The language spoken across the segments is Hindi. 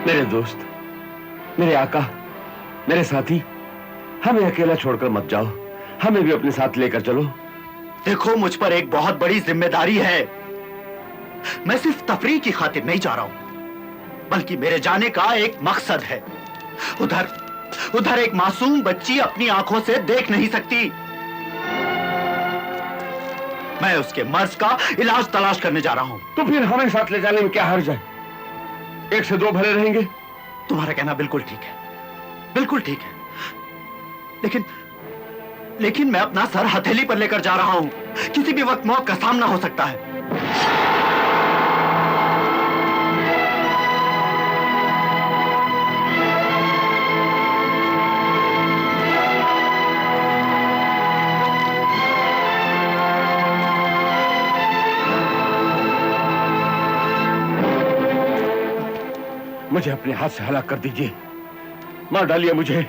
मेरे दोस्त, मेरे आका, मेरे साथी, हमें अकेला छोड़कर मत जाओ, हमें भी अपने साथ लेकर चलो। देखो, मुझ पर एक बहुत बड़ी जिम्मेदारी है। मैं सिर्फ तफरीह की खातिर नहीं जा रहा हूं, बल्कि मेरे जाने का एक मकसद है। उधर एक मासूम बच्ची अपनी आंखों से देख नहीं सकती। मैं उसके मर्ज का इलाज तलाश करने जा रहा हूं। तो फिर हमें साथ ले जाने में क्या हर्ज है? एक से दो भले रहेंगे। तुम्हारा कहना बिल्कुल ठीक है, बिल्कुल ठीक है। लेकिन मैं अपना सर हथेली पर लेकर जा रहा हूं। किसी भी वक्त मौत का सामना हो सकता है। मुझे अपने हाथ से हलाक कर दीजिए, मार डालिए मुझे,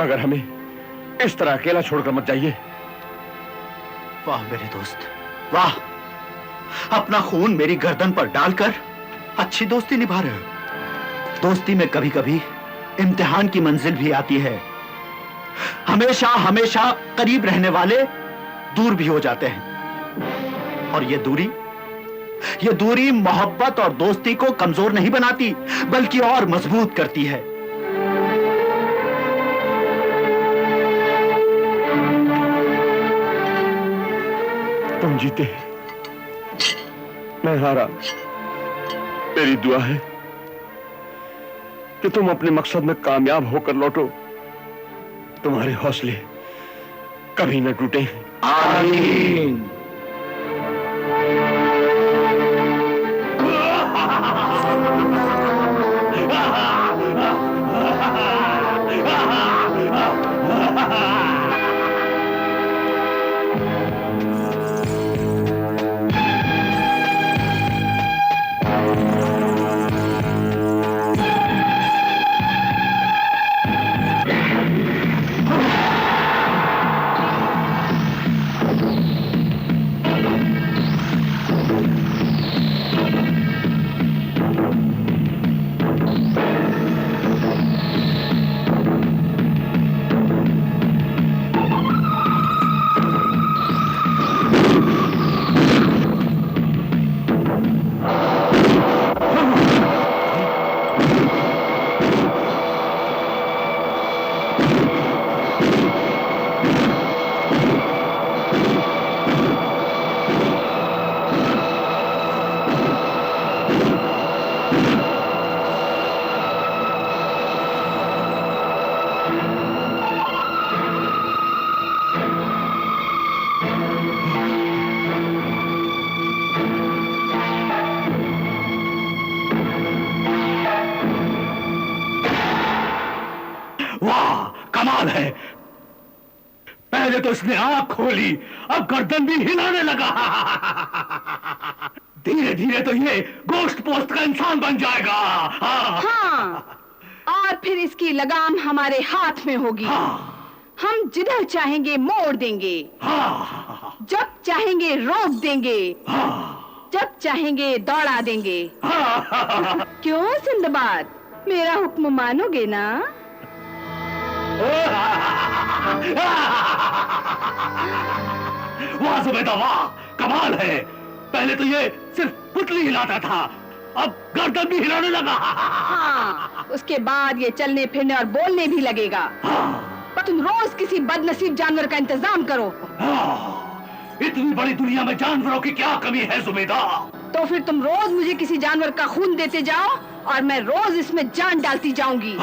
मगर हमें इस तरह अकेला छोड़कर मत जाइए। वाह मेरे दोस्त, वाह! अपना खून मेरी गर्दन पर डालकर अच्छी दोस्ती निभा रहे हो। दोस्ती में कभी कभी इम्तिहान की मंजिल भी आती है। हमेशा हमेशा करीब रहने वाले दूर भी हो जाते हैं, और ये दूरी मोहब्बत और दोस्ती को कमजोर नहीं बनाती, बल्कि और मजबूत करती है। तुम जीते, मैं हारा। मेरी दुआ है कि तुम अपने मकसद में कामयाब होकर लौटो, तुम्हारे हौसले कभी न टूटे। आमीन। वाह, कमाल है। पहले तो इसने आंख खोली, अब गर्दन भी हिलाने लगा। धीरे धीरे तो ये गोश्त पोस्ट का इंसान बन जाएगा। हाँ, और फिर इसकी लगाम हमारे हाथ में होगी। हम जिधर चाहेंगे मोड़ देंगे, जब चाहेंगे रोक देंगे, जब चाहेंगे दौड़ा देंगे। क्यों सिंदबाद, मेरा हुक्म मानोगे ना? वाह जुबैदा, वाह, कमाल है। पहले तो ये सिर्फ पुतली हिलाता था, अब गर्दन भी हिलाने लगा। हाँ, उसके बाद ये चलने फिरने और बोलने भी लगेगा। पर तुम रोज किसी बदनसीब जानवर का इंतजाम करो। इतनी बड़ी दुनिया में जानवरों की क्या कमी है जुबैदा? तो फिर तुम रोज मुझे किसी जानवर का खून देते जाओ और मैं रोज इसमें जान डालती जाऊंगी।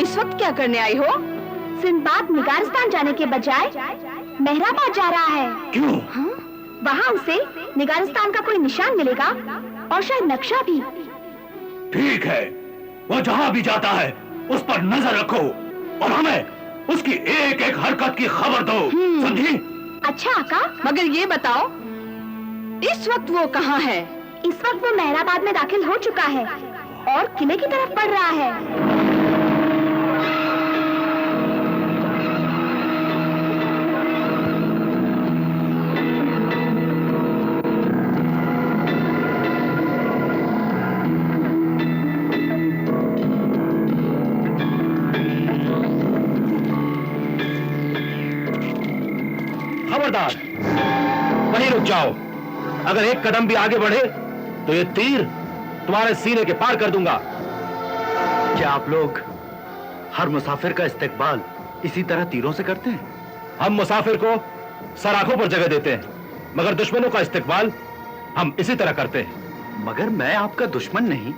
इस वक्त क्या करने आई हो? सिंदबाद निगारिस्तान जाने के बजाय मेहराबाद जा रहा है। क्यों? हाँ? वहाँ उसे निगारिस्तान का कोई निशान मिलेगा और शायद नक्शा भी। ठीक है, वो जहाँ भी जाता है उस पर नजर रखो और हमें उसकी एक एक हरकत की खबर दो, समझी? अच्छा आका। मगर ये बताओ, इस वक्त वो कहाँ है? इस वक्त वो मेहराबाद में दाखिल हो चुका है और किले की तरफ बढ़ रहा है। खबरदार, वहीं रुक जाओ। अगर एक कदम भी आगे बढ़े तो ये तीर तुम्हारे सीने के पार कर दूंगा। क्या आप लोग हर मुसाफिर का इस्तकबाल इसी तरह तीरों से करते हैं? हम मुसाफिर को सराखों पर जगह देते हैं, मगर दुश्मनों का इस्तकबाल हम इसी तरह करते हैं। मगर मैं आपका दुश्मन नहीं,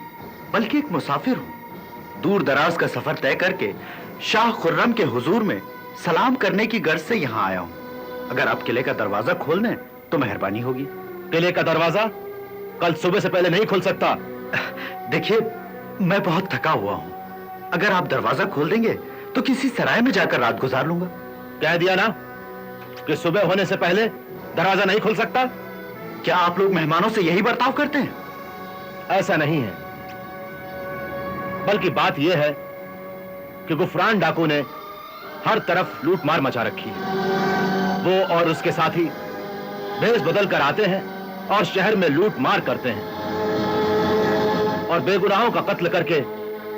बल्कि एक मुसाफिर हूं। दूर दराज का सफर तय करके शाह खुर्रम के हुजूर में सलाम करने की गर्ज से यहाँ आया हूं। अगर आप किले का दरवाजा खोल दें तो मेहरबानी होगी। किले का दरवाजा कल सुबह से पहले नहीं खुल सकता। देखिए, मैं बहुत थका हुआ हूं। अगर आप दरवाजा खोल देंगे तो किसी सराय में जाकर रात गुजार लूंगा। कह दिया ना कि सुबह होने से पहले दरवाजा नहीं खुल सकता। क्या आप लोग मेहमानों से यही बर्ताव करते हैं? ऐसा नहीं है, बल्कि बात यह है कि गुफरान डाकू ने हर तरफ लूट मार मचा रखी है। वो और उसके साथी भेष बदल कर आते हैं और शहर में लूट मार करते हैं और बेगुनाहों का कत्ल करके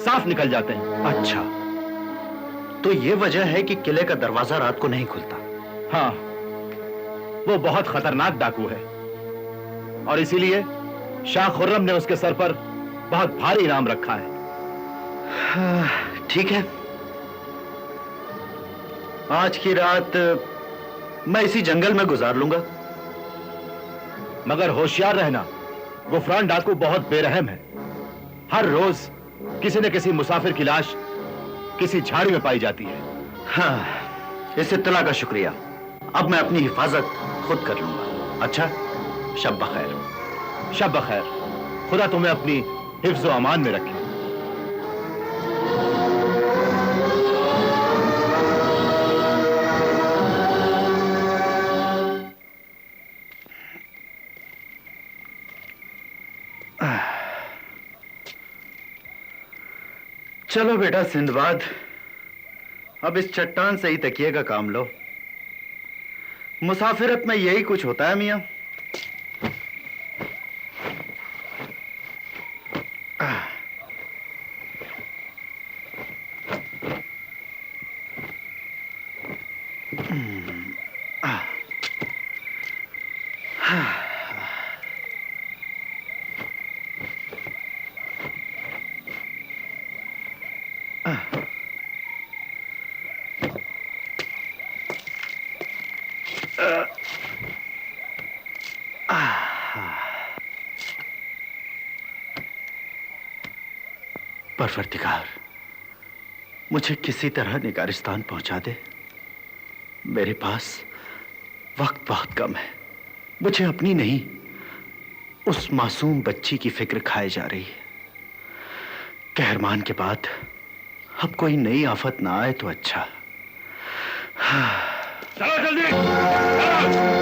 साफ निकल जाते हैं। अच्छा, तो ये वजह है कि किले का दरवाजा रात को नहीं खुलता। हाँ, वो बहुत खतरनाक डाकू है और इसीलिए शाह खुर्रम ने उसके सर पर बहुत भारी इनाम रखा है। ठीक है, आज की रात मैं इसी जंगल में गुजार लूंगा। मगर होशियार रहना, गुफरान डाकू बहुत बेरहम है। हर रोज किसी न किसी मुसाफिर की लाश किसी झाड़ी में पाई जाती है। हाँ, इस इत्तला का शुक्रिया। अब मैं अपनी हिफाजत खुद कर लूंगा। अच्छा, शब बखैर। शब बखैर। खुदा तुम्हें अपनी हिफ्ज़ व अमान में रखे। चलो बेटा सिंदबाद, अब इस चट्टान से ही तकिए का काम लो। मुसाफिरत में यही कुछ होता है मियां। परवरदिगार, मुझे किसी तरह निगारिस्तान पहुंचा दे। मेरे पास वक्त बहुत कम है। मुझे अपनी नहीं, उस मासूम बच्ची की फिक्र खाए जा रही है। कहरमान के बाद अब कोई नई आफत ना आए तो अच्छा। चलो जल्दी, चलो।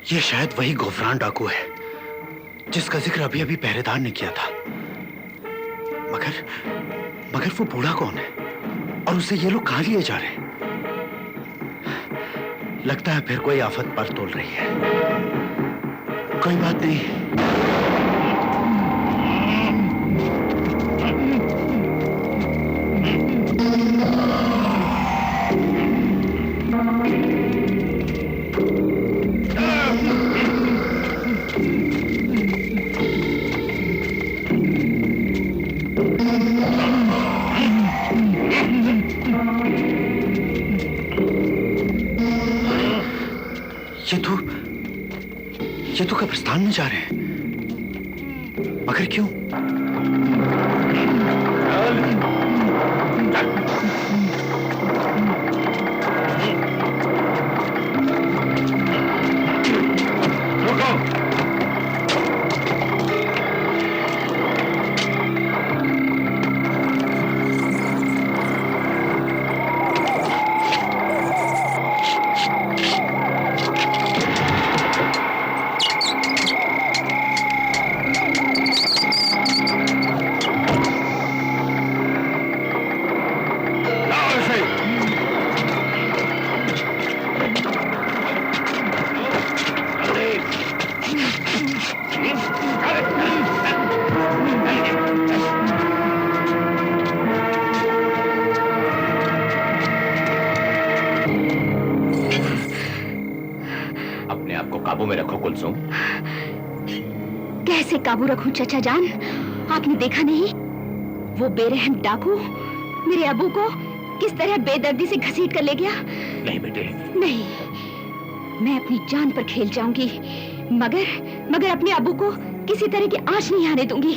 ये शायद वही गुफरान डाकू है जिसका जिक्र अभी अभी पहरेदार ने किया था। मगर वो बूढ़ा कौन है और उसे ये लोग कहां लिए जा रहे हैं? लगता है फिर कोई आफत पर तोल रही है। कोई बात नहीं। ये तो कब्रिस्तान में जा रहे हैं, मगर क्यों? काबू में रखो कुलसुम। कैसे काबू रखूं चचा जान? आपने देखा नहीं वो बेरहम डाकू मेरे अबू को किस तरह बेदर्दी से घसीट कर ले गया? नहीं बेटे, नहीं, मैं अपनी जान पर खेल जाऊंगी, मगर अपने अबू को किसी तरह की आंच नहीं आने दूंगी।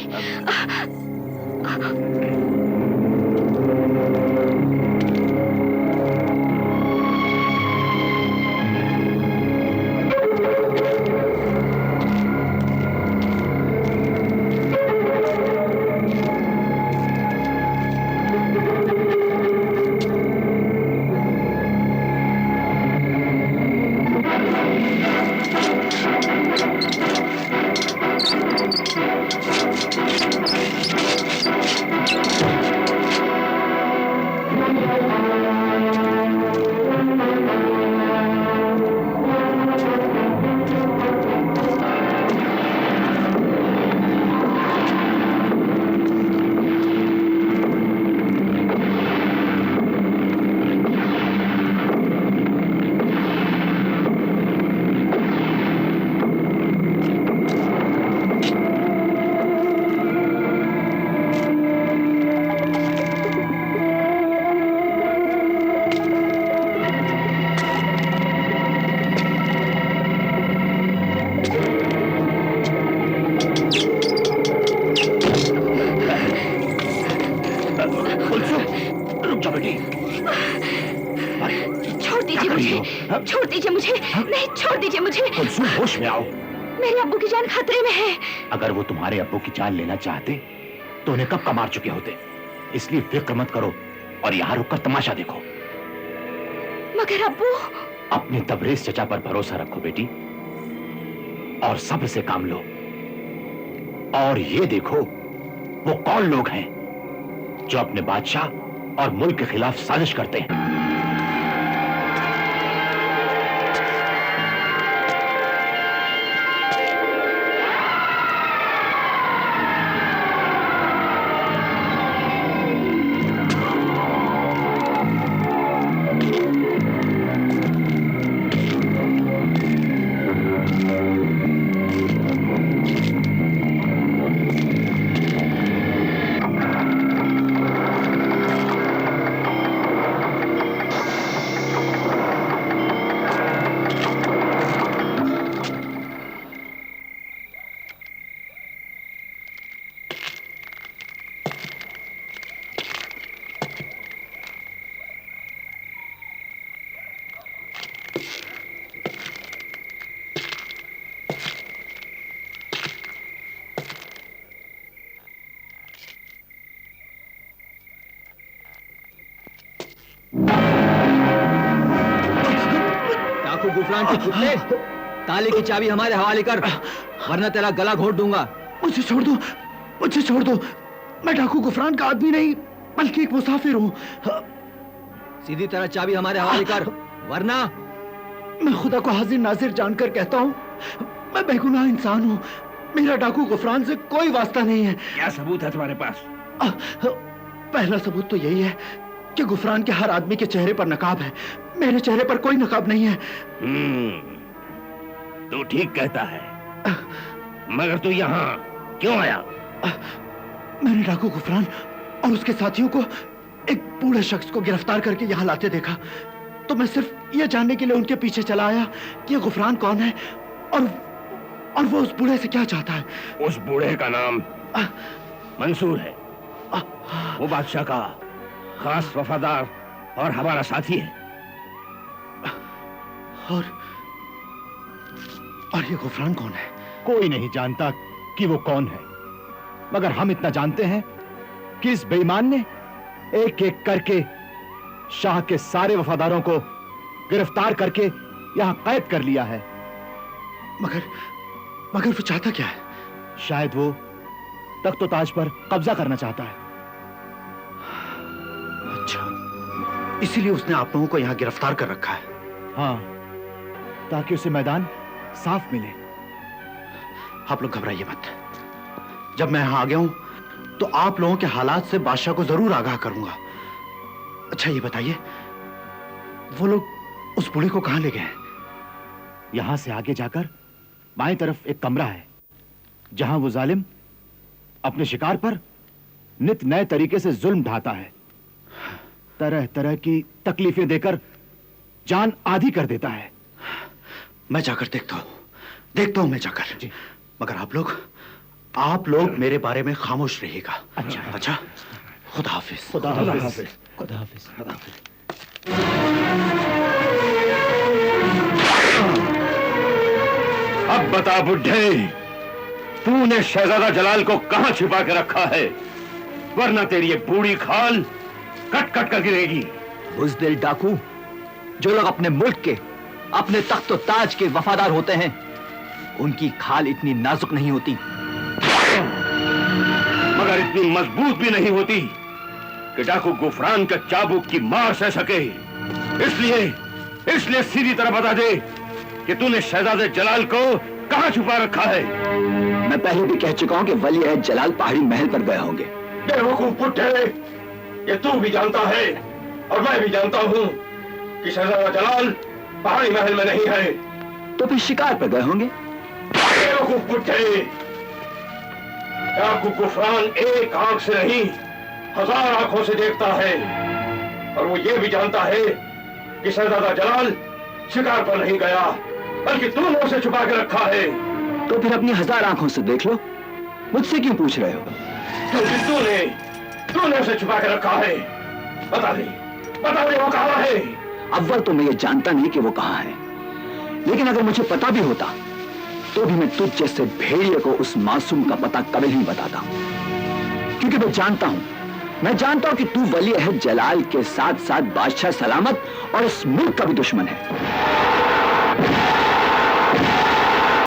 छोड़ दीजिए मुझे, नहीं छोड़ दीजिए मुझे। कुलसुम होश में आओ। मेरे अब्बू की जान खतरे में है। अगर वो तुम्हारे अब्बू की जान लेना चाहते तो उन्हें कब का मार चुके होते। इसलिए फिक्र मत करो और यहाँ रुककर तमाशा देखो। मगर अब्बू। अपने तबरेज चचा पर भरोसा रखो बेटी और सब्र से काम लो। और ये देखो वो कौन लोग हैं जो अपने बादशाह और मुल्क के खिलाफ साजिश करते हैं। गुफरान के पुतले, ताले की चाबी हमारे हवाले कर, वरना तेरा गला घोट दूंगा। मुझे छोड़ दो, मुझे छोड़ दो। मैं डाकू गुफरान का आदमी नहीं बल्कि एक मुसाफिर हूँ। सीधी तरह चाबी हमारे हवाले कर, वरना मैं खुदा को हाजिर नाजिर जानकर कहता हूँ, मैं बेगुनाह इंसान हूँ। मेरा डाकू गुफरान से कोई वास्ता नहीं है। क्या सबूत है तुम्हारे पास? पहला सबूत तो यही है कि गुफरान के हर आदमी के चेहरे पर नकाब है। मेरे चेहरे पर कोई नकाब नहीं है। तू ठीक कहता है, मगर तू यहाँ क्यों आया? मैंने डाकू गुफरान और उसके साथियों को एक बूढ़े शख्स को गिरफ्तार करके यहाँ लाते देखा, तो मैं सिर्फ ये जानने के लिए उनके पीछे चला आया कि ये गुफरान कौन है और वो उस बूढ़े से क्या चाहता है। उस बूढ़े का नाम मंसूर है। वो बादशाह का खास वफादार और हमारा साथी है। और ये गुफरान कौन है? कोई नहीं जानता कि वो कौन है, मगर हम इतना जानते हैं कि इस बेईमान ने एक एक करके शाह के सारे वफादारों को गिरफ्तार करके यहां कैद कर लिया है। मगर वो चाहता क्या है? शायद वो तख्त व ताज पर कब्जा करना चाहता है। अच्छा, इसीलिए उसने आप लोगों को यहां गिरफ्तार कर रखा है। हाँ, ताकि उसे मैदान साफ मिले। आप लोग घबराइए मत। जब मैं यहां आ गया हूं तो आप लोगों के हालात से बादशाह को जरूर आगाह करूंगा। अच्छा ये बताइए, वो लोग उस बूढ़े को कहां ले गए हैं? यहां से आगे जाकर बाएं तरफ एक कमरा है, जहां वो जालिम अपने शिकार पर नित नए तरीके से जुल्म ढाता है। तरह तरह की तकलीफें देकर जान आधी कर देता है। मैं जाकर देखता हूं मैं जाकर जी। मगर आप लोग मेरे बारे में खामोश रहिएगा। अच्छा, खुदा हाफिज। खुदा हाफिज। खुदा हाफिज। अब बता बुड्ढे, तूने शहजादा जलाल को कहां छिपा के रखा है? वरना तेरी ये बूढ़ी खाल कट कट कर गिरेगी। बुज़दिल डाकू, जो लोग अपने मुल्क के, अपने तख्त और ताज के वफादार होते हैं, उनकी खाल इतनी नाजुक नहीं होती, मगर इतनी मजबूत भी नहीं होती कि डाकू गुफरान के चाबुक की मार सह सके। इसलिए सीधी तरह बता दे कि तूने शहजादे जलाल को कहां छुपा रखा है। मैं पहले भी कह चुका हूं कि वली अहद जलाल पहाड़ी महल पर गए होंगे। बेवकूफ बुड्ढे, ये तू भी जानता है और मैं भी जानता हूं कि शहजादा जलाल पहाड़ी महल में नहीं है। तो फिर शिकार पर गए होंगे। बेवकूफ बुड्ढे, डाकू गुफरान एक आंख से नहीं 1000 आंखों से देखता है, और वो ये भी जानता है कि शहजादा जलाल शिकार पर नहीं गया, बल्कि तूने उसे छुपा के रखा है। तो फिर अपनी 1000 आंखों से देख लो, मुझसे क्यों पूछ रहे हो? क्योंकि तूने उसे छुपा के रखा है। बता दे वो कहां है। अव्वल तो मैं ये जानता नहीं कि वो कहां है, लेकिन अगर मुझे पता भी होता तो भी मैं तुझ जैसे भेड़िए को उस मासूम का पता कभी नहीं बताता, क्योंकि मैं जानता हूं कि तू वली अहद जलाल के साथ साथ बादशाह सलामत और इस मुल्क का भी दुश्मन है।